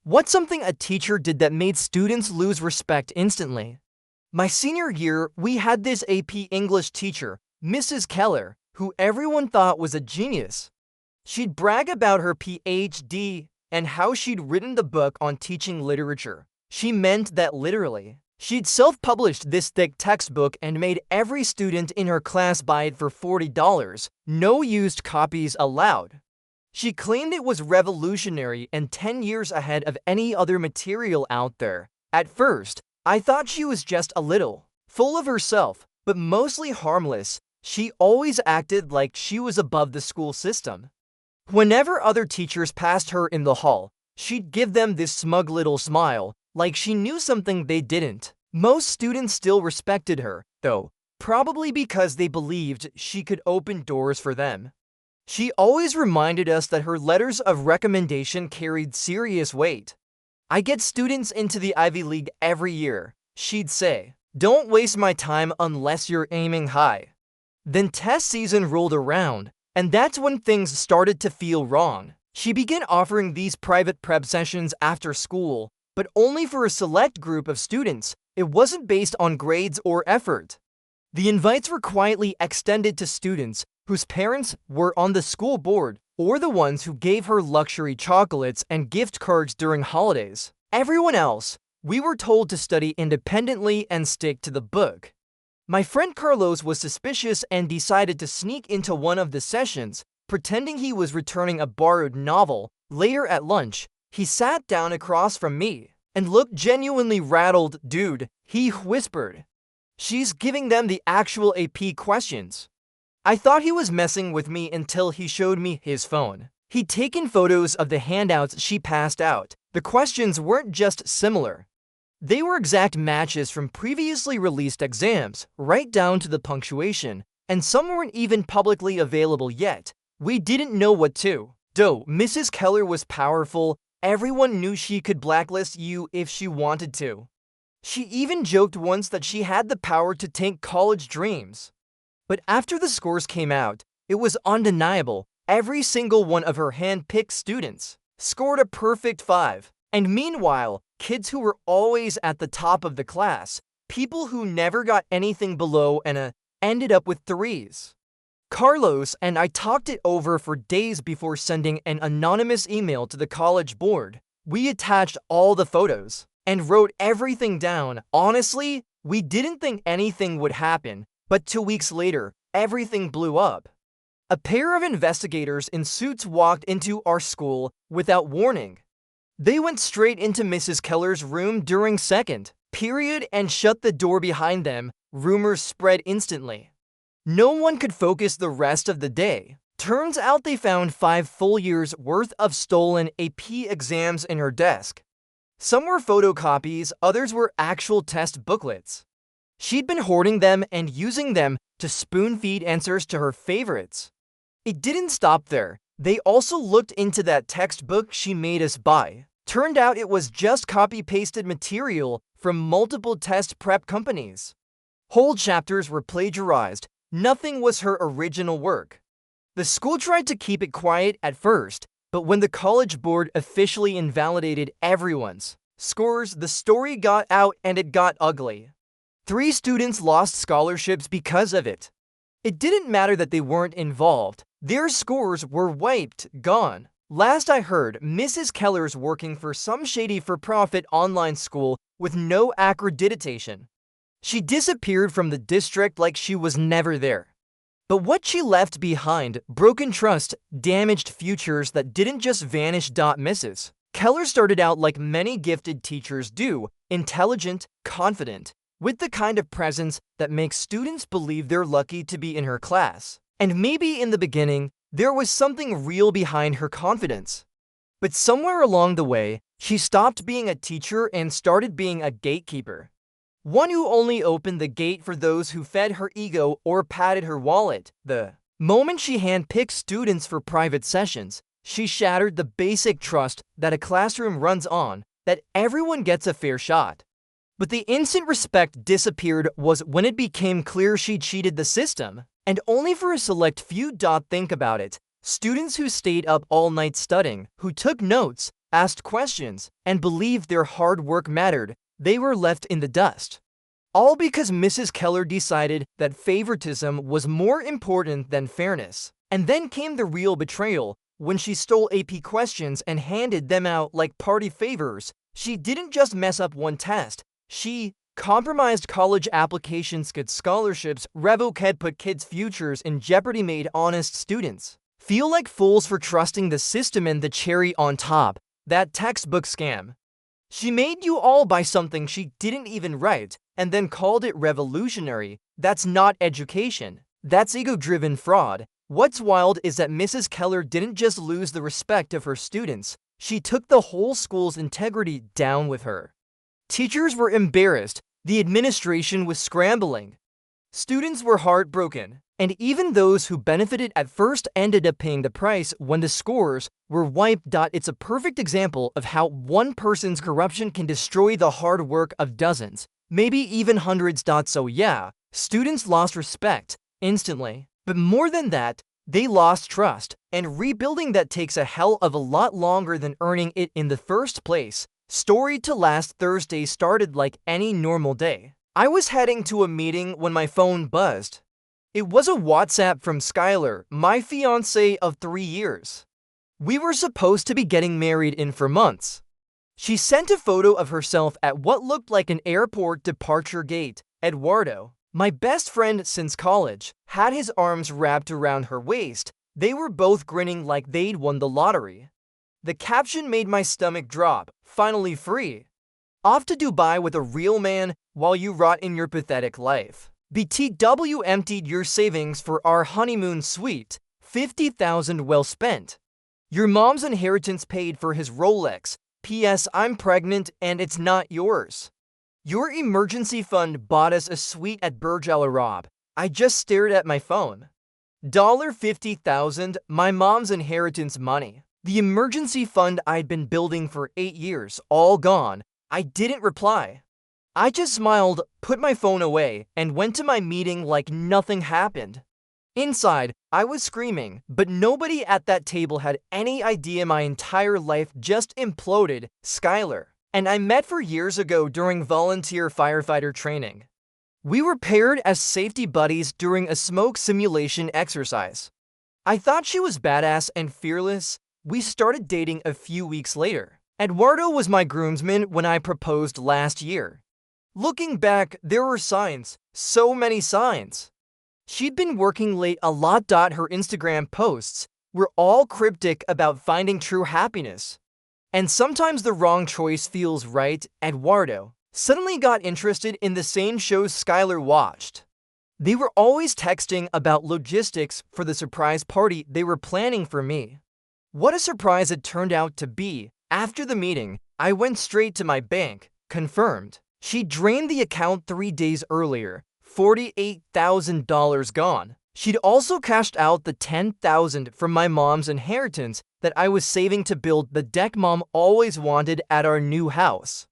What's something a teacher did that made students lose respect instantly? My senior year, we had this AP English teacher, Mrs. Keller, who everyone thought was a genius. She'd brag about her PhD and how she'd written the book on teaching literature. She meant that literally. She'd self-published this thick textbook and made every student in her class buy it for $40, no used copies allowed. She claimed it was revolutionary and 10 years ahead of any other material out there. At first, I thought she was just a little full of herself, but mostly harmless. She always acted like she was above the school system. Whenever other teachers passed her in the hall, she'd give them this smug little smile, like she knew something they didn't. Most students still respected her, though, probably because they believed she could open doors for them. She always reminded us that her letters of recommendation carried serious weight. "I get students into the Ivy League every year," she'd say. "Don't waste my time unless you're aiming high." Then test season rolled around, and that's when things started to feel wrong. She began offering these private prep sessions after school, but only for a select group of students. It wasn't based on grades or effort. The invites were quietly extended to students whose parents were on the school board or the ones who gave her luxury chocolates and gift cards during holidays. Everyone else, we were told to study independently and stick to the book. My friend Carlos was suspicious and decided to sneak into one of the sessions, pretending he was returning a borrowed novel. Later at lunch, he sat down across from me and looked genuinely rattled. "Dude," he whispered, "she's giving them the actual AP questions." I thought he was messing with me until he showed me his phone. He'd taken photos of the handouts she passed out. The questions weren't just similar. They were exact matches from previously released exams, right down to the punctuation, and some weren't even publicly available yet. We didn't know what to do. Mrs. Keller was powerful. Everyone knew she could blacklist you if she wanted to. She even joked once that she had the power to tank college dreams. But after the scores came out, it was undeniable. Every single one of her hand-picked students scored a perfect 5. And meanwhile, kids who were always at the top of the class, people who never got anything below an A, ended up with 3s. Carlos and I talked it over for days before sending an anonymous email to the college board. We attached all the photos and wrote everything down. Honestly, we didn't think anything would happen. But 2 weeks later, everything blew up. A pair of investigators in suits walked into our school without warning. They went straight into Mrs. Keller's room during second period and shut the door behind them. Rumors spread instantly. No one could focus the rest of the day. Turns out they found 5 full years worth of stolen AP exams in her desk. Some were photocopies, others were actual test booklets. She'd been hoarding them and using them to spoon-feed answers to her favorites. It didn't stop there. They also looked into that textbook she made us buy. Turned out it was just copy-pasted material from multiple test prep companies. Whole chapters were plagiarized. Nothing was her original work. The school tried to keep it quiet at first, but when the college board officially invalidated everyone's scores, the story got out and it got ugly. 3 students lost scholarships because of it. It didn't matter that they weren't involved. Their scores were wiped, gone. Last I heard, Mrs. Keller's working for some shady for-profit online school with no accreditation. She disappeared from the district like she was never there. But what she left behind, broken trust, damaged futures that didn't just vanish. Mrs. Keller started out like many gifted teachers do, intelligent, confident, with the kind of presence that makes students believe they're lucky to be in her class. And maybe in the beginning, there was something real behind her confidence. But somewhere along the way, she stopped being a teacher and started being a gatekeeper. One who only opened the gate for those who fed her ego or padded her wallet. The moment she handpicked students for private sessions, she shattered the basic trust that a classroom runs on, that everyone gets a fair shot. But the instant respect disappeared was when it became clear she cheated the system, and only for a select few. Think about it. Students who stayed up all night studying, who took notes, asked questions, and believed their hard work mattered, they were left in the dust. All because Mrs. Keller decided that favoritism was more important than fairness. And then came the real betrayal, when she stole AP questions and handed them out like party favors. She didn't just mess up one test, she compromised college applications, got scholarships, revoked, put kids' futures in jeopardy, made honest students feel like fools for trusting the system, and the cherry on top, that textbook scam. She made you all buy something she didn't even write, and then called it revolutionary. That's not education. That's ego-driven fraud. What's wild is that Mrs. Keller didn't just lose the respect of her students, she took the whole school's integrity down with her. Teachers were embarrassed, the administration was scrambling. Students were heartbroken, and even those who benefited at first ended up paying the price when the scores were wiped. It's a perfect example of how one person's corruption can destroy the hard work of dozens, maybe even hundreds. So yeah, students lost respect instantly. But more than that, they lost trust, and rebuilding that takes a hell of a lot longer than earning it in the first place. Story to last Thursday started like any normal day. I was heading to a meeting when my phone buzzed. It was a WhatsApp from Skylar, my fiancée of 3 years. We were supposed to be getting married in 4 months. She sent a photo of herself at what looked like an airport departure gate. Eduardo, my best friend since college, had his arms wrapped around her waist. They were both grinning like they'd won the lottery. The caption made my stomach drop. Finally free. Off to Dubai with a real man while you rot in your pathetic life. BTW emptied your savings for our honeymoon suite. 50,000 well spent. Your mom's inheritance paid for his Rolex. P.S. I'm pregnant and it's not yours. Your emergency fund bought us a suite at Burj Al Arab. I just stared at my phone. $50,000, my mom's inheritance money. The emergency fund I'd been building for 8 years, all gone. I didn't reply. I just smiled, put my phone away, and went to my meeting like nothing happened. Inside, I was screaming, but nobody at that table had any idea my entire life just imploded. Skylar and I met 4 years ago during volunteer firefighter training. We were paired as safety buddies during a smoke simulation exercise. I thought she was badass and fearless. We started dating a few weeks later. Eduardo was my groomsman when I proposed last year. Looking back, there were signs, so many signs. She'd been working late a lot. Her Instagram posts were all cryptic about finding true happiness. And sometimes the wrong choice feels right. Eduardo suddenly got interested in the same shows Skylar watched. They were always texting about logistics for the surprise party they were planning for me. What a surprise it turned out to be. After the meeting, I went straight to my bank, confirmed. She drained the account 3 days earlier, $48,000 gone. She'd also cashed out the $10,000 from my mom's inheritance that I was saving to build the deck Mom always wanted at our new house.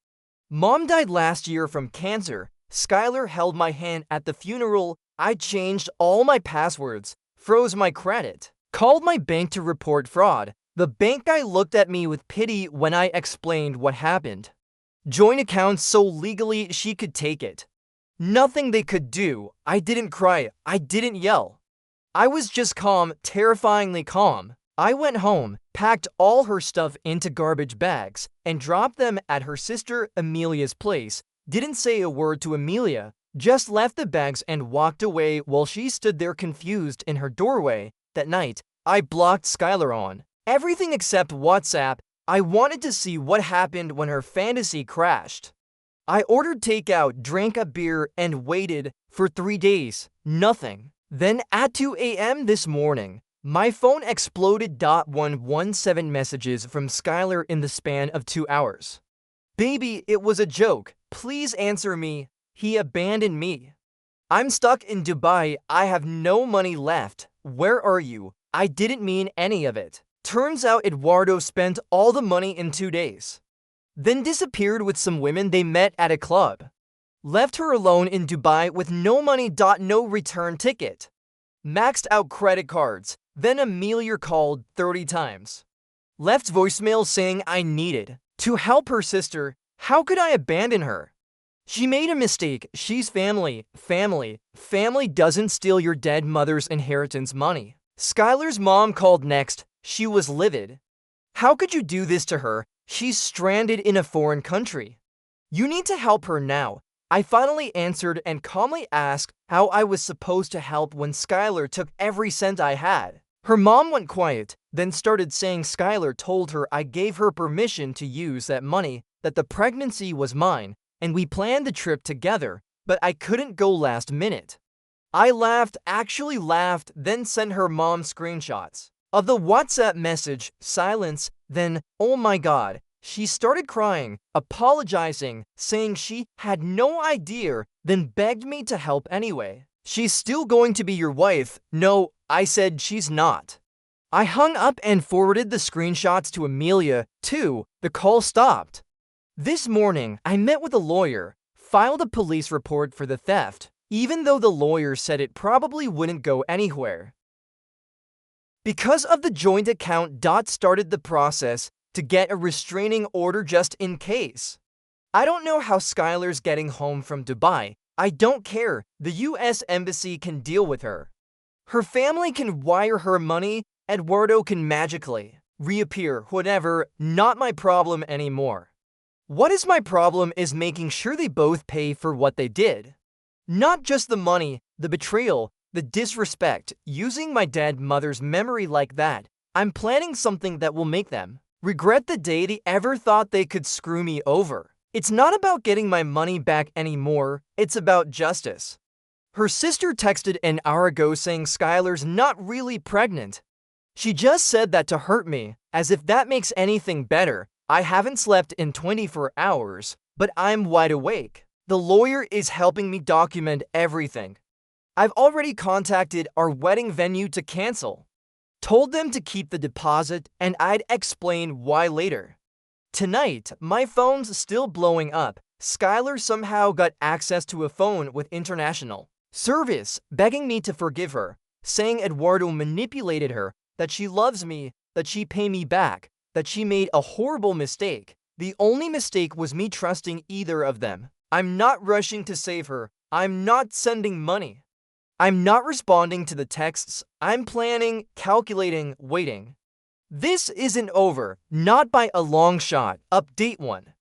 Mom died last year from cancer. Skylar held my hand at the funeral. I changed all my passwords, froze my credit, called my bank to report fraud. The bank guy looked at me with pity when I explained what happened. Joint accounts so legally she could take it. Nothing they could do. I didn't cry. I didn't yell. I was just calm, terrifyingly calm. I went home, packed all her stuff into garbage bags, and dropped them at her sister Amelia's place. Didn't say a word to Amelia, just left the bags and walked away while she stood there confused in her doorway. That night, I blocked Skylar on everything except WhatsApp. I wanted to see what happened when her fantasy crashed. I ordered takeout, drank a beer, and waited for 3 days. Nothing. Then at 2 a.m. this morning, my phone exploded. 117 messages from Skylar in the span of 2 hours. Baby, it was a joke. Please answer me. He abandoned me. I'm stuck in Dubai. I have no money left. Where are you? I didn't mean any of it. Turns out Eduardo spent all the money in 2 days. Then disappeared with some women they met at a club. Left her alone in Dubai with no money. No return ticket. Maxed out credit cards. Then Amelia called 30 times. Left voicemail saying I needed to help her sister. How could I abandon her? She made a mistake. She's family. Family doesn't steal your dead mother's inheritance money. Skylar's mom called next. She was livid. How could you do this to her? She's stranded in a foreign country. You need to help her now. I finally answered and calmly asked how I was supposed to help when Skylar took every cent I had. Her mom went quiet, then started saying Skylar told her I gave her permission to use that money, that the pregnancy was mine, and we planned the trip together, but I couldn't go last minute. I laughed, actually laughed, then sent her mom screenshots of the WhatsApp message. Silence. Then, oh my god, she started crying, apologizing, saying she had no idea, then begged me to help anyway. She's still going to be your wife. No, I said she's not. I hung up and forwarded the screenshots to Amelia, too. The call stopped. This morning, I met with a lawyer, filed a police report for the theft, even though the lawyer said it probably wouldn't go anywhere. Because of the joint account. Started the process to get a restraining order just in case. I don't know how Skylar's getting home from Dubai. I don't care. The US Embassy can deal with her. Her family can wire her money. Eduardo can magically reappear. Whatever, not my problem anymore. What is my problem is making sure they both pay for what they did. Not just the money, the betrayal, the disrespect, using my dead mother's memory like that. I'm planning something that will make them regret the day they ever thought they could screw me over. It's not about getting my money back anymore, it's about justice. Her sister texted an hour ago saying Skylar's not really pregnant. She just said that to hurt me, as if that makes anything better. I haven't slept in 24 hours, but I'm wide awake. The lawyer is helping me document everything. I've already contacted our wedding venue to cancel. Told them to keep the deposit, and I'd explain why later. Tonight, my phone's still blowing up. Skylar somehow got access to a phone with international service, begging me to forgive her, saying Eduardo manipulated her, that she loves me, that she pay me back, that she made a horrible mistake. The only mistake was me trusting either of them. I'm not rushing to save her. I'm not sending money. I'm not responding to the texts. I'm planning, calculating, waiting. This isn't over, not by a long shot. Update 1.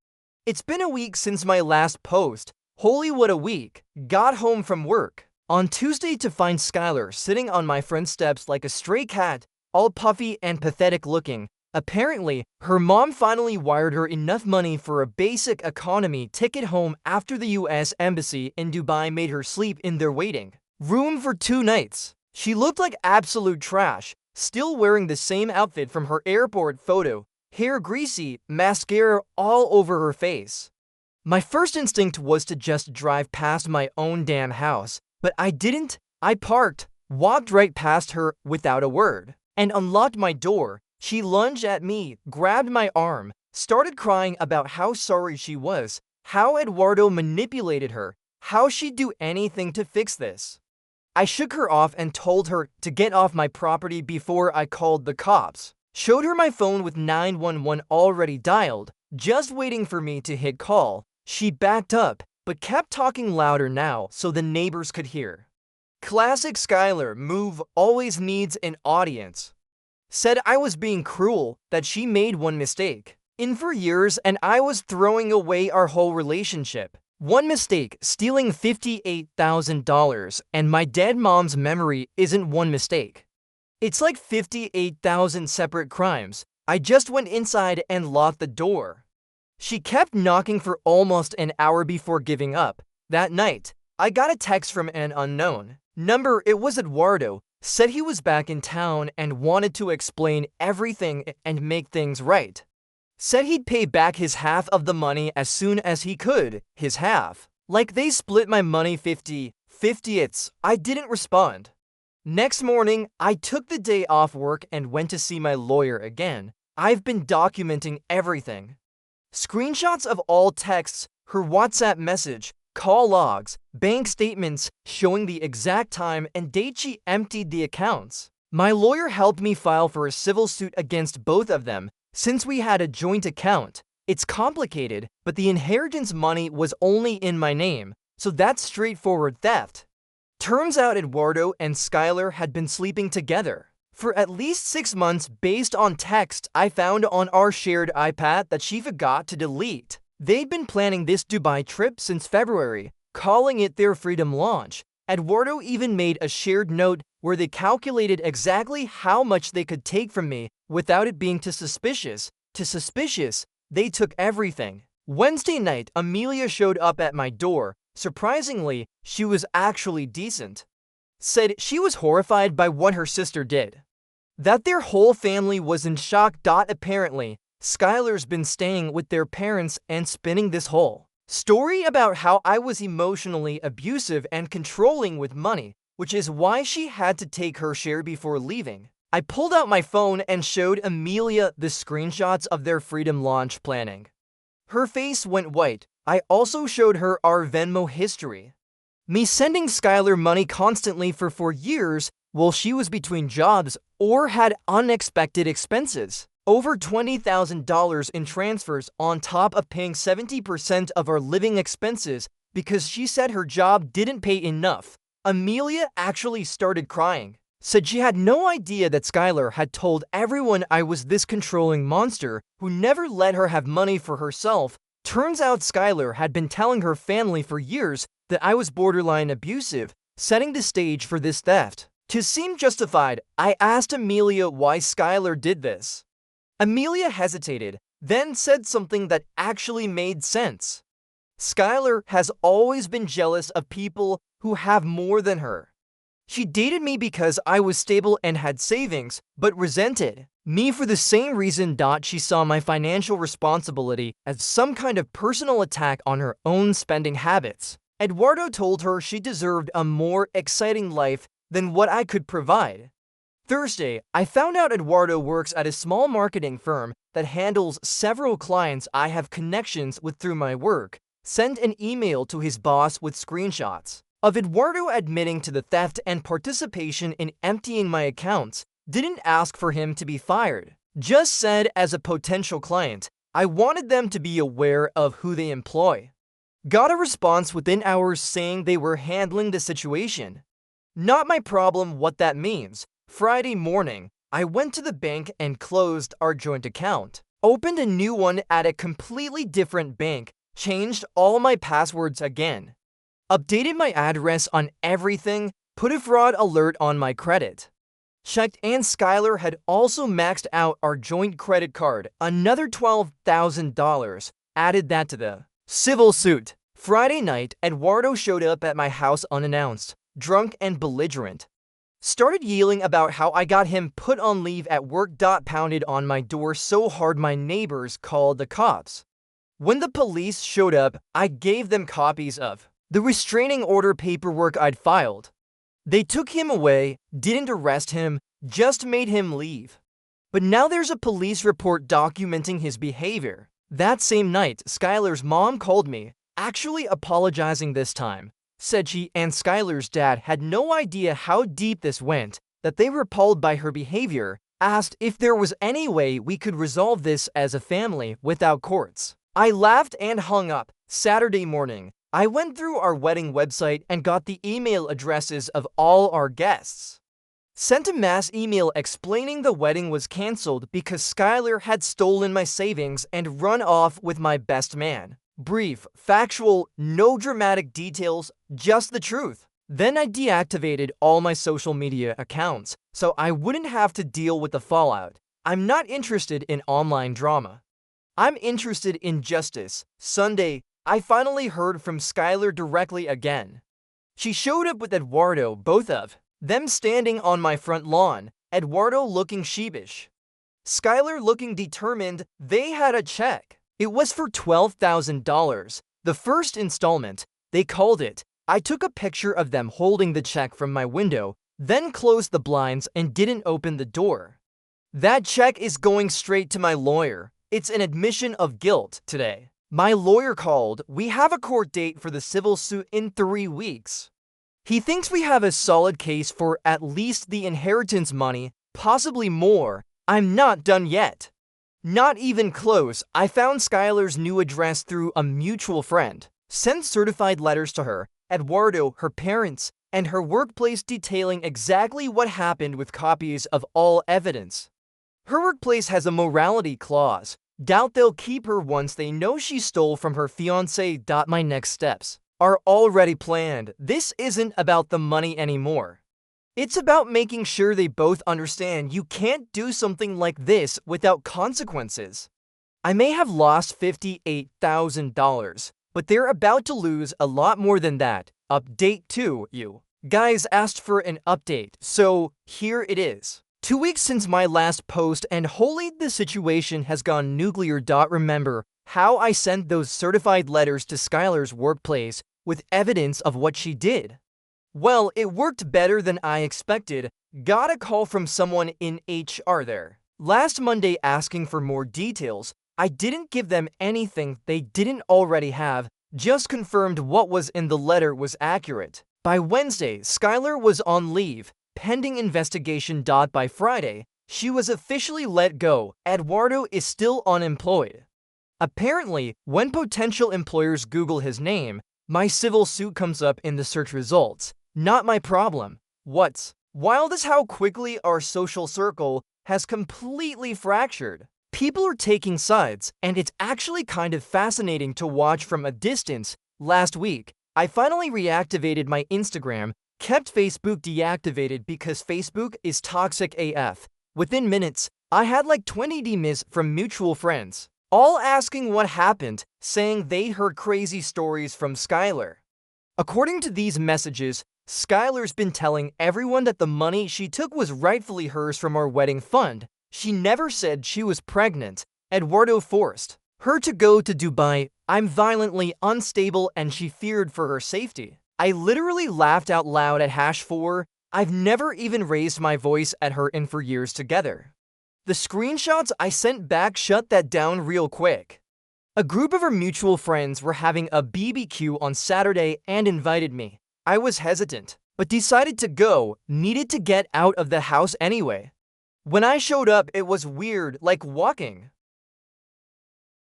It's been a week since my last post. Holy what a week. Got home from work on Tuesday to find Skylar sitting on my front steps like a stray cat, all puffy and pathetic looking. Apparently, her mom finally wired her enough money for a basic economy ticket home after the US Embassy in Dubai made her sleep in their waiting room for 2 nights. She looked like absolute trash, still wearing the same outfit from her airport photo, hair greasy, mascara all over her face. My first instinct was to just drive past my own damn house, but I didn't. I parked, walked right past her without a word, and unlocked my door. She lunged at me, grabbed my arm, started crying about how sorry she was, how Eduardo manipulated her, how she'd do anything to fix this. I shook her off and told her to get off my property before I called the cops. Showed her my phone with 911 already dialed, just waiting for me to hit call. She backed up, but kept talking louder now so the neighbors could hear. Classic Skylar move, always needs an audience. Said I was being cruel, that she made one mistake in for years and I was throwing away our whole relationship. One mistake, stealing $58,000, and my dead mom's memory isn't one mistake. It's like 58,000 separate crimes. I just went inside and locked the door. She kept knocking for almost an hour before giving up. That night, I got a text from an unknown number. It was Eduardo. Said he was back in town and wanted to explain everything and make things right. Said he'd pay back his half of the money as soon as he could, his half. Like they split my money 50/50. I didn't respond. Next morning, I took the day off work and went to see my lawyer again. I've been documenting everything. Screenshots of all texts, her WhatsApp message, call logs, bank statements showing the exact time and date she emptied the accounts. My lawyer helped me file for a civil suit against both of them. Since we had a joint account, it's complicated, but the inheritance money was only in my name, so that's straightforward theft. Turns out Eduardo and Skylar had been sleeping together for at least 6 months based on text I found on our shared iPad that she forgot to delete. They'd been planning this Dubai trip since February, calling it their freedom launch. Eduardo even made a shared note where they calculated exactly how much they could take from me without it being too suspicious. They took everything. Wednesday night, Amelia showed up at my door. Surprisingly, she was actually decent. Said she was horrified by what her sister did. That their whole family was in shock. Apparently, Skylar's been staying with their parents and spinning this whole story about how I was emotionally abusive and controlling with money, which is why she had to take her share before leaving. I pulled out my phone and showed Amelia the screenshots of their freedom launch planning. Her face went white. I also showed her our Venmo history. Me sending Skylar money constantly for 4 years while she was between jobs or had unexpected expenses. Over $20,000 in transfers on top of paying 70% of our living expenses because she said her job didn't pay enough. Amelia actually started crying. Said she had no idea that Skylar had told everyone I was this controlling monster who never let her have money for herself. Turns out Skylar had been telling her family for years that I was borderline abusive, setting the stage for this theft. To seem justified, I asked Amelia why Skylar did this. Amelia hesitated, then said something that actually made sense. Skylar has always been jealous of people who have more than her. She dated me because I was stable and had savings, but resented me for the same reason. She saw my financial responsibility as some kind of personal attack on her own spending habits. Eduardo told her she deserved a more exciting life than what I could provide. Thursday, I found out Eduardo works at a small marketing firm that handles several clients I have connections with through my work. Sent an email to his boss with screenshots of Eduardo admitting to the theft and participation in emptying my accounts. Didn't ask for him to be fired. Just said as a potential client, I wanted them to be aware of who they employ. Got a response within hours saying they were handling the situation. Not my problem what that means. Friday morning, I went to the bank and closed our joint account. Opened a new one at a completely different bank. Changed all my passwords again. Updated my address on everything. Put a fraud alert on my credit. Checked, and Skylar had also maxed out our joint credit card. Another $12,000. Added that to the civil suit. Friday night, Eduardo showed up at my house unannounced, drunk and belligerent. Started yelling about how I got him put on leave at work. Pounded on my door so hard my neighbors called the cops. When the police showed up, I gave them copies of the restraining order paperwork I'd filed. They took him away, didn't arrest him, just made him leave. But now there's a police report documenting his behavior. That same night, Skylar's mom called me, actually apologizing this time. Said she and Skylar's dad had no idea how deep this went, that they were appalled by her behavior, asked if there was any way we could resolve this as a family without courts. I laughed and hung up. Saturday morning, I went through our wedding website and got the email addresses of all our guests. Sent a mass email explaining the wedding was canceled because Skylar had stolen my savings and run off with my best man. Brief, factual, no dramatic details, just the truth. Then I deactivated all my social media accounts so I wouldn't have to deal with the fallout. I'm not interested in online drama. I'm interested in justice. Sunday, I finally heard from Skylar directly again. She showed up with Eduardo, both of them standing on my front lawn, Eduardo looking sheepish, Skylar looking determined. They had a check. It was for $12,000. The first installment, they called it. I took a picture of them holding the check from my window, then closed the blinds and didn't open the door. That check is going straight to my lawyer. It's an admission of guilt today. My lawyer called. We have a court date for the civil suit in 3 weeks. He thinks we have a solid case for at least the inheritance money, possibly more. I'm not done yet. Not even close. I found Skylar's new address through a mutual friend. Sent certified letters to her, Eduardo, her parents, and her workplace detailing exactly what happened with copies of all evidence. Her workplace has a morality clause. Doubt they'll keep her once they know she stole from her fiancé. My next steps are already planned. This isn't about the money anymore. It's about making sure they both understand you can't do something like this without consequences. I may have lost $58,000, but they're about to lose a lot more than that. Update 2. You guys asked for an update, so here it is. 2 weeks since my last post, and holy, the situation has gone nuclear. Remember how I sent those certified letters to Skylar's workplace with evidence of what she did? Well, it worked better than I expected. Got a call from someone in HR there last Monday asking for more details. I didn't give them anything they didn't already have, just confirmed what was in the letter was accurate. By Wednesday, Skylar was on leave, pending investigation. By Friday, she was officially let go. Eduardo is still unemployed. Apparently, when potential employers Google his name, my civil suit comes up in the search results. Not my problem. What's wild is how quickly our social circle has completely fractured. People are taking sides, and it's actually kind of fascinating to watch from a distance. Last week, I finally reactivated my Instagram, kept Facebook deactivated because Facebook is toxic AF. Within minutes, I had like 20 DMs from mutual friends, all asking what happened, saying they heard crazy stories from Skylar. According to these messages, Skylar's been telling everyone that the money she took was rightfully hers from our wedding fund. She never said she was pregnant. Eduardo forced her to go to Dubai. I'm violently unstable and she feared for her safety. I literally laughed out loud at #4. I've never even raised my voice at her in for years together. The screenshots I sent back shut that down real quick. A group of her mutual friends were having a BBQ on Saturday and invited me. I was hesitant, but decided to go, needed to get out of the house anyway. When I showed up, it was weird, like walking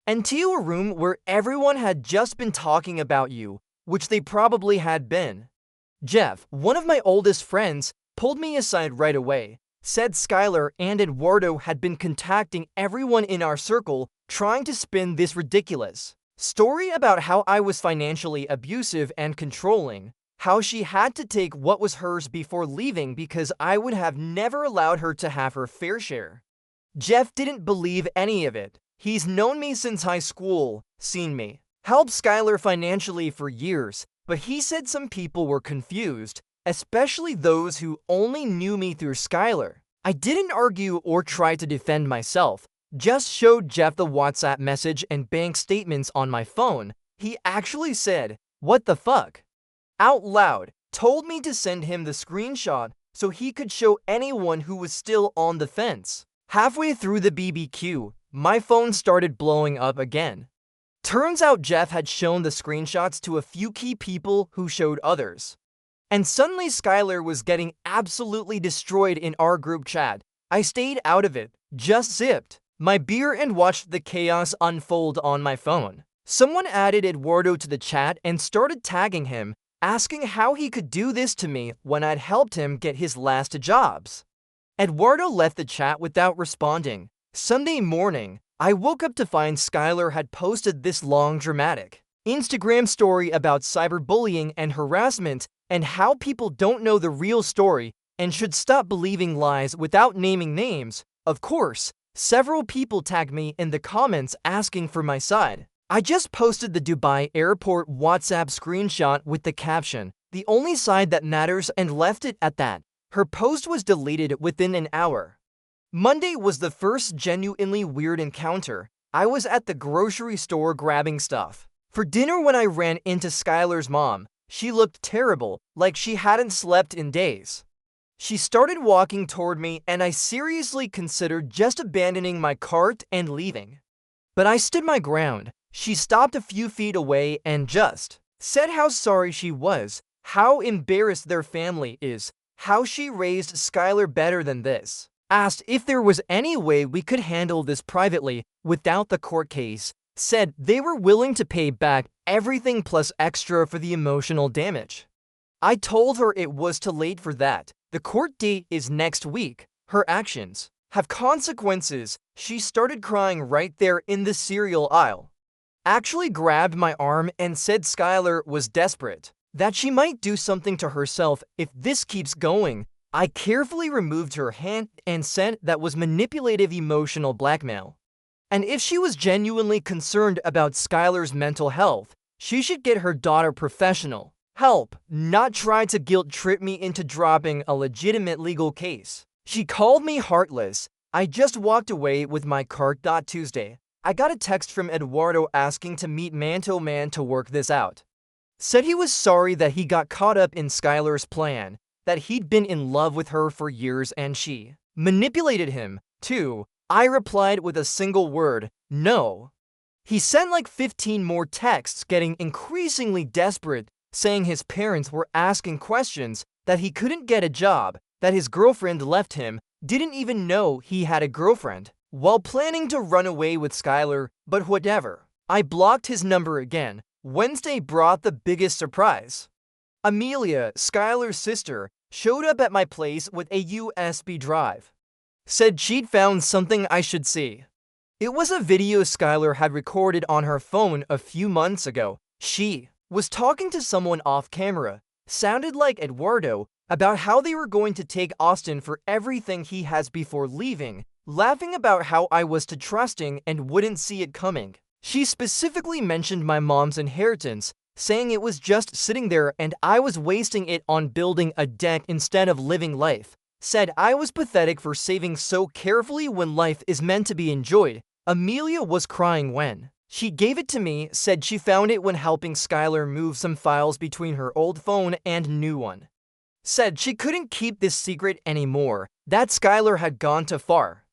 into a room where everyone had just been talking about you, which they probably had been. Jeff, one of my oldest friends, pulled me aside right away, said Skylar and Eduardo had been contacting everyone in our circle trying to spin this ridiculous story about how I was financially abusive and controlling, how she had to take what was hers before leaving because I would have never allowed her to have her fair share. Jeff didn't believe any of it. He's known me since high school, seen me help Skylar financially for years, but he said some people were confused, especially those who only knew me through Skylar. I didn't argue or try to defend myself, just showed Jeff the WhatsApp message and bank statements on my phone. He actually said, "What the fuck?" out loud, told me to send him the screenshot so he could show anyone who was still on the fence. Halfway through the BBQ, my phone started blowing up again. Turns out Jeff had shown the screenshots to a few key people who showed others. And suddenly Skylar was getting absolutely destroyed in our group chat. I stayed out of it, just zipped my beer and watched the chaos unfold on my phone. Someone added Eduardo to the chat and started tagging him, asking how he could do this to me when I'd helped him get his last jobs. Eduardo left the chat without responding. Sunday morning, I woke up to find Skylar had posted this long dramatic Instagram story about cyberbullying and harassment and how people don't know the real story and should stop believing lies without naming names. Of course, several people tagged me in the comments asking for my side. I just posted the Dubai airport WhatsApp screenshot with the caption, "The only side that matters," and left it at that. Her post was deleted within an hour. Monday was the first genuinely weird encounter. I was at the grocery store grabbing stuff for dinner when I ran into Skylar's mom. She looked terrible, like she hadn't slept in days. She started walking toward me and I seriously considered just abandoning my cart and leaving. But I stood my ground. She stopped a few feet away and just said how sorry she was, how embarrassed their family is, how she raised Skylar better than this. asked if there was any way we could handle this privately without the court case, said they were willing to pay back everything plus extra for the emotional damage. I told her it was too late for that. The court date is next week. Her actions have consequences. She started crying right there in the cereal aisle. Actually grabbed my arm and said Skylar was desperate, that she might do something to herself if this keeps going. I carefully removed her hand and said that was manipulative emotional blackmail. And if she was genuinely concerned about Skylar's mental health, she should get her daughter professional help, not try to guilt trip me into dropping a legitimate legal case. She called me heartless. I just walked away with my cart. Tuesday, I got a text from Eduardo asking to meet Manto Man to work this out. Said he was sorry that he got caught up in Skylar's plan, that he'd been in love with her for years and she manipulated him, too. I replied with a single word, no. He sent like 15 more texts, getting increasingly desperate, saying his parents were asking questions, that he couldn't get a job, that his girlfriend left him, didn't even know he had a girlfriend, while planning to run away with Skylar, but whatever. I blocked his number again. Wednesday brought the biggest surprise. Amelia, Skylar's sister, showed up at my place with a USB drive. Said she'd found something I should see. It was a video Skylar had recorded on her phone a few months ago. She was talking to someone off camera, sounded like Eduardo, about how they were going to take Austin for everything he has before leaving, laughing about how I was too trusting and wouldn't see it coming. She specifically mentioned my mom's inheritance, saying it was just sitting there and I was wasting it on building a deck instead of living life. Said I was pathetic for saving so carefully when life is meant to be enjoyed. Amelia was crying when she gave it to me, said she found it when helping Skylar move some files between her old phone and new one. Said she couldn't keep this secret anymore, that Skylar had gone too far.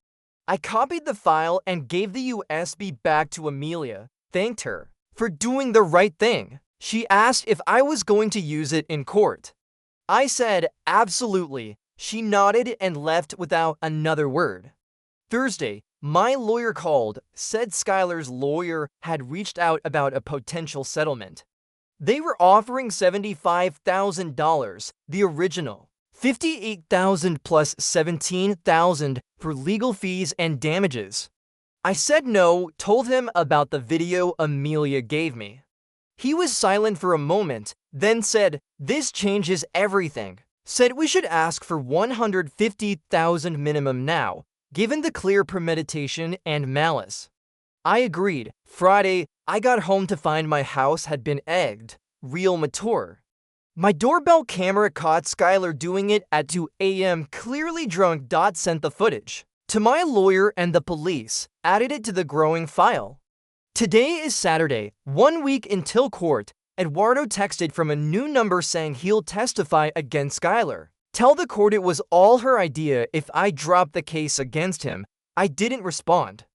I copied the file and gave the USB back to Amelia, thanked her for doing the right thing. She asked if I was going to use it in court. I said, absolutely. She nodded and left without another word. Thursday, my lawyer called, said Skylar's lawyer had reached out about a potential settlement. They were offering $75,000, the original, $58,000 plus $17,000 for legal fees and damages. I said no, told him about the video Amelia gave me. He was silent for a moment, then said, this changes everything. Said we should ask for $150,000 minimum now, given the clear premeditation and malice. I agreed. Friday, I got home to find my house had been egged. Real mature. My doorbell camera caught Skylar doing it at 2 a.m. clearly drunk. Sent the footage to my lawyer and the police, added it to the growing file. Today is Saturday, 1 week until court. Eduardo texted from a new number saying he'll testify against Skylar. Tell the court it was all her idea if I dropped the case against him. I didn't respond.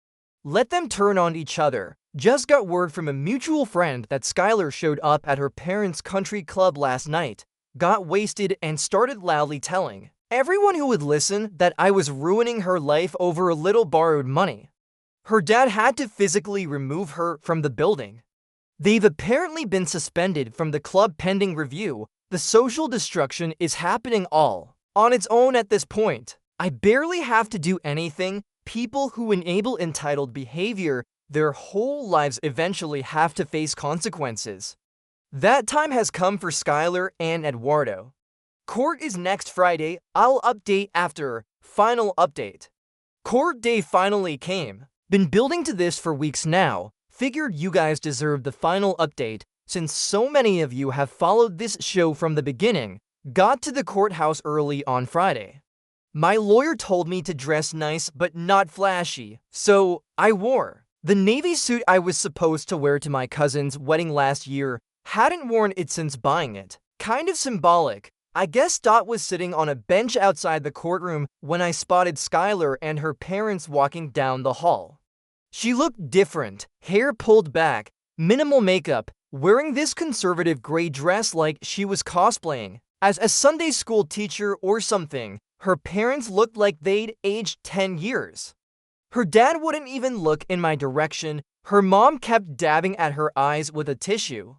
Let them turn on each other. Just got word from a mutual friend that Skylar showed up at her parents' country club last night, got wasted and started loudly telling everyone who would listen that I was ruining her life over a little borrowed money. Her dad had to physically remove her from the building. They've apparently been suspended from the club pending review. The social destruction is happening all on its own at this point. I barely have to do anything. People who enable entitled behavior their whole lives eventually have to face consequences. That time has come for Skylar and Eduardo. Court is next Friday. I'll update after. Final update. Court day finally came. Been building to this for weeks now. Figured you guys deserve the final update since so many of you have followed this show from the beginning. Got to the courthouse early on Friday. My lawyer told me to dress nice but not flashy, so I wore the navy suit I was supposed to wear to my cousin's wedding last year. Hadn't worn it since buying it. Kind of symbolic. I guess Dot was sitting on a bench outside the courtroom when I spotted Skylar and her parents walking down the hall. She looked different, hair pulled back, minimal makeup, wearing this conservative gray dress like she was cosplaying as a Sunday school teacher or something. Her parents looked like they'd aged 10 years. Her dad wouldn't even look in my direction. Her mom kept dabbing at her eyes with a tissue.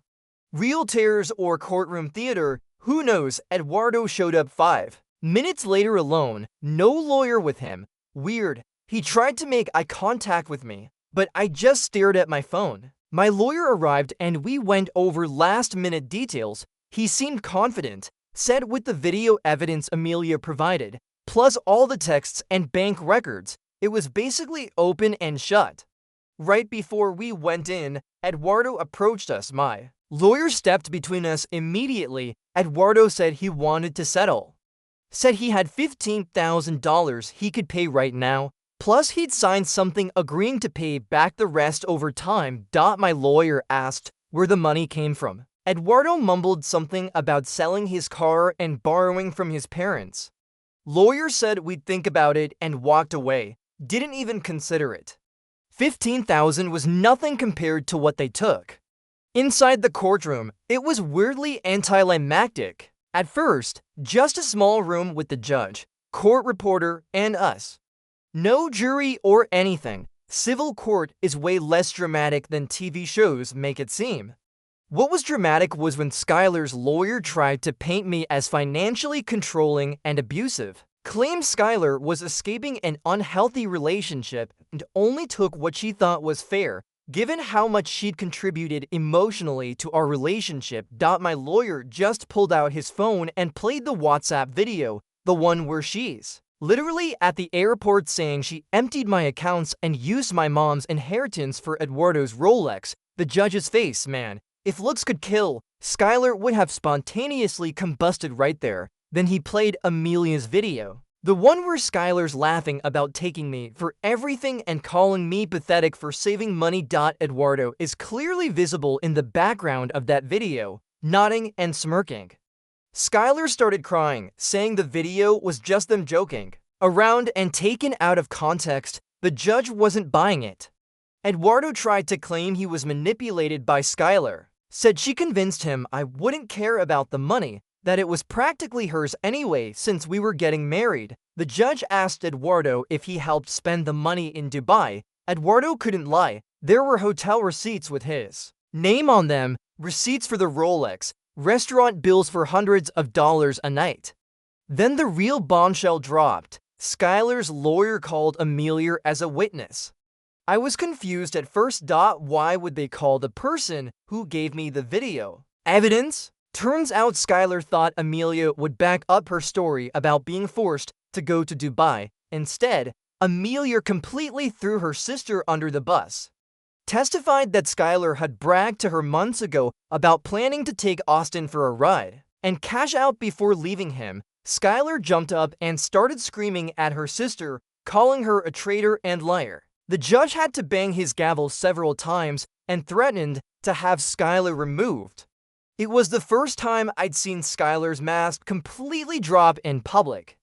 Real tears or courtroom theater, who knows? Eduardo showed up 5 minutes later alone, no lawyer with him. Weird. He tried to make eye contact with me, but I just stared at my phone. My lawyer arrived and we went over last-minute details. He seemed confident, said with the video evidence Amelia provided, plus all the texts and bank records, it was basically open and shut. Right before we went in, Eduardo approached us. My lawyer stepped between us immediately. Eduardo said he wanted to settle. Said he had $15,000 he could pay right now, plus he'd signed something agreeing to pay back the rest over time. My lawyer asked where the money came from. Eduardo mumbled something about selling his car and borrowing from his parents. Lawyer said we'd think about it and walked away. Didn't even consider it. $15,000 was nothing compared to what they took. Inside the courtroom, it was weirdly anticlimactic. At first, just a small room with the judge, court reporter, and us. No jury or anything. Civil court is way less dramatic than TV shows make it seem. What was dramatic was when Skylar's lawyer tried to paint me as financially controlling and abusive. Claimed Skylar was escaping an unhealthy relationship and only took what she thought was fair, given how much she'd contributed emotionally to our relationship. My lawyer just pulled out his phone and played the WhatsApp video, the one where she's literally at the airport saying she emptied my accounts and used my mom's inheritance for Eduardo's Rolex. The judge's face, man. If looks could kill, Skylar would have spontaneously combusted right there. Then he played Amelia's video. The one where Skylar's laughing about taking me for everything and calling me pathetic for saving money. Eduardo is clearly visible in the background of that video, nodding and smirking. Skylar started crying, saying the video was just them joking around and taken out of context. The judge wasn't buying it. Eduardo tried to claim he was manipulated by Skylar, said she convinced him I wouldn't care about the money, that it was practically hers anyway since we were getting married. The judge asked Eduardo if he helped spend the money in Dubai. Eduardo couldn't lie. There were hotel receipts with his name on them, receipts for the Rolex, restaurant bills for hundreds of dollars a night. Then the real bombshell dropped. Skylar's lawyer called Amelia as a witness. I was confused at first. Why would they call the person who gave me the video evidence? Turns out Skylar thought Amelia would back up her story about being forced to go to Dubai. Instead, Amelia completely threw her sister under the bus. Testified that Skylar had bragged to her months ago about planning to take Austin for a ride and cash out before leaving him. Skylar jumped up and started screaming at her sister, calling her a traitor and liar. The judge had to bang his gavel several times and threatened to have Skylar removed. It was the first time I'd seen Skylar's mask completely drop in public.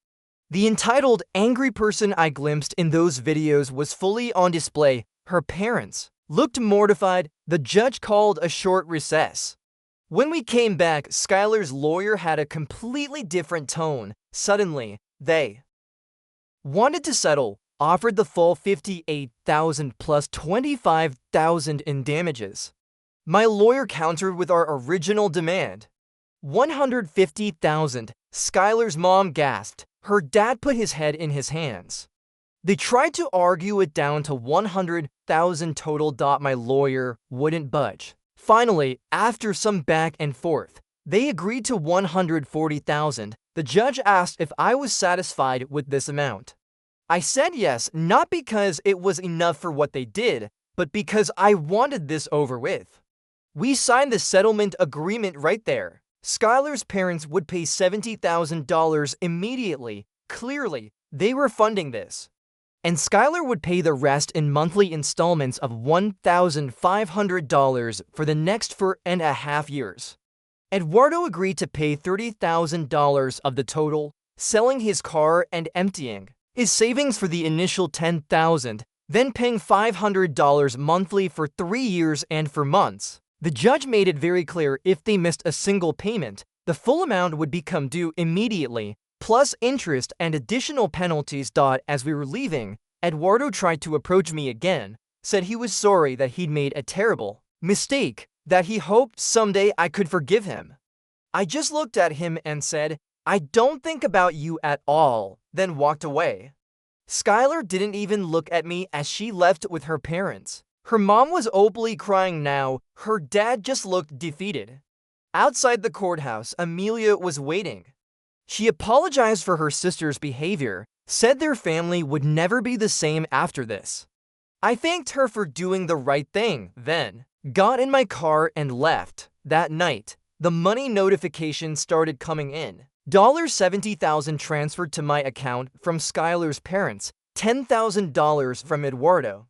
The entitled angry person I glimpsed in those videos was fully on display. Her parents looked mortified. The judge called a short recess. When we came back, Skylar's lawyer had a completely different tone. Suddenly, they wanted to settle, offered the full $58,000 plus $25,000 in damages. My lawyer countered with our original demand, $150,000. Skylar's mom gasped. Her dad put his head in his hands. They tried to argue it down to $100,000 total. My lawyer wouldn't budge. Finally, after some back and forth, they agreed to $140,000. The judge asked if I was satisfied with this amount. I said yes, not because it was enough for what they did, but because I wanted this over with. We signed the settlement agreement right there. Skylar's parents would pay $70,000 immediately. Clearly, they were funding this. And Skylar would pay the rest in monthly installments of $1,500 for the next 4.5 years. Eduardo agreed to pay $30,000 of the total, selling his car and emptying his savings for the initial $10,000, then paying $500 monthly for 3 years and for months. The judge made it very clear if they missed a single payment, the full amount would become due immediately, plus interest and additional penalties. As we were leaving, Eduardo tried to approach me again, said he was sorry that he'd made a terrible mistake, that he hoped someday I could forgive him. I just looked at him and said, "I don't think about you at all," then walked away. Skylar didn't even look at me as she left with her parents. Her mom was openly crying now, her dad just looked defeated. Outside the courthouse, Amelia was waiting. She apologized for her sister's behavior, said their family would never be the same after this. I thanked her for doing the right thing, then got in my car and left. That night, the money notification started coming in. $70,000 transferred to my account from Skylar's parents, $10,000 from Eduardo.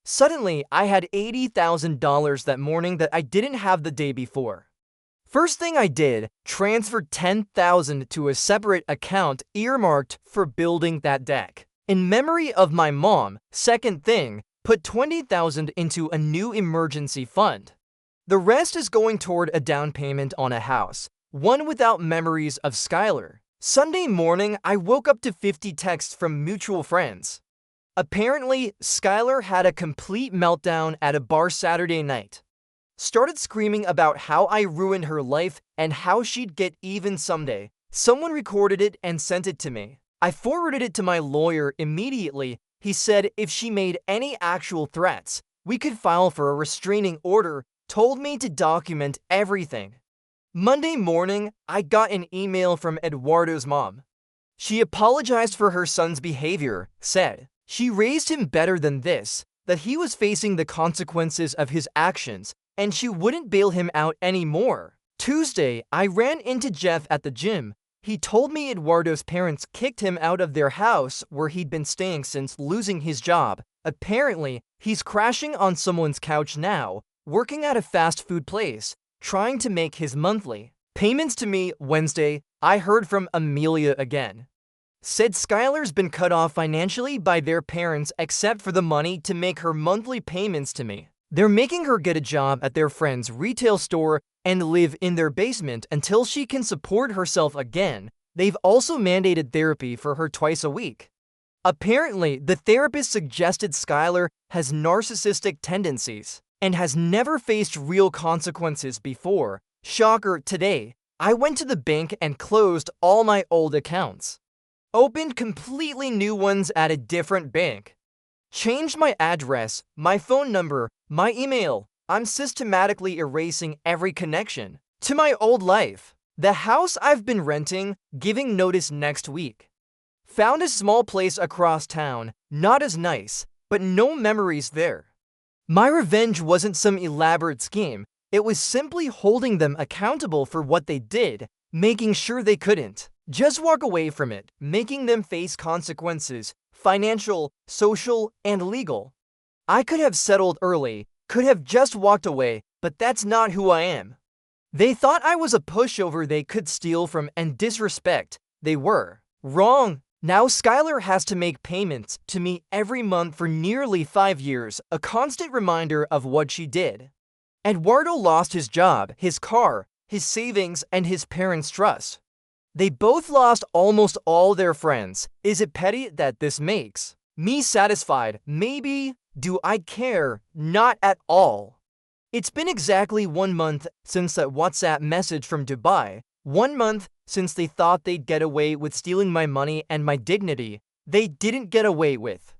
Suddenly, I had $80,000 that morning that I didn't have the day before. First thing I did, transferred $10,000 to a separate account earmarked for building that deck. In memory of my mom, second thing, put $20,000 into a new emergency fund. The rest is going toward a down payment on a house, one without memories of Skylar. Sunday morning, I woke up to 50 texts from mutual friends. Apparently, Skylar had a complete meltdown at a bar Saturday night. Started screaming about how I ruined her life and how she'd get even someday. Someone recorded it and sent it to me. I forwarded it to my lawyer immediately. He said if she made any actual threats, we could file for a restraining order, told me to document everything. Monday morning, I got an email from Eduardo's mom. She apologized for her son's behavior, said she raised him better than this, that he was facing the consequences of his actions, and she wouldn't bail him out anymore. Tuesday, I ran into Jeff at the gym. He told me Eduardo's parents kicked him out of their house where he'd been staying since losing his job. Apparently, he's crashing on someone's couch now, working at a fast food place, trying to make his monthly payments to me. Wednesday, I heard from Amelia again. Said Skylar's been cut off financially by their parents except for the money to make her monthly payments to me. They're making her get a job at their friend's retail store and live in their basement until she can support herself again. They've also mandated therapy for her twice a week. Apparently, the therapist suggested Skylar has narcissistic tendencies and has never faced real consequences before. Shocker, today, I went to the bank and closed all my old accounts. Opened completely new ones at a different bank. Changed my address, my phone number, my email. I'm systematically erasing every connection to my old life. The house I've been renting, giving notice next week. Found a small place across town, not as nice, but no memories there. My revenge wasn't some elaborate scheme. It was simply holding them accountable for what they did, making sure they couldn't just walk away from it, making them face consequences, financial, social, and legal. I could have settled early, could have just walked away, but that's not who I am. They thought I was a pushover they could steal from and disrespect. They were wrong. Now Skylar has to make payments to me every month for nearly 5 years, a constant reminder of what she did. Eduardo lost his job, his car, his savings, and his parents' trust. They both lost almost all their friends. Is it petty that this makes me satisfied? Maybe. Do I care? Not at all. It's been exactly 1 month since that WhatsApp message from Dubai. 1 month since they thought they'd get away with stealing my money and my dignity. They didn't get away with.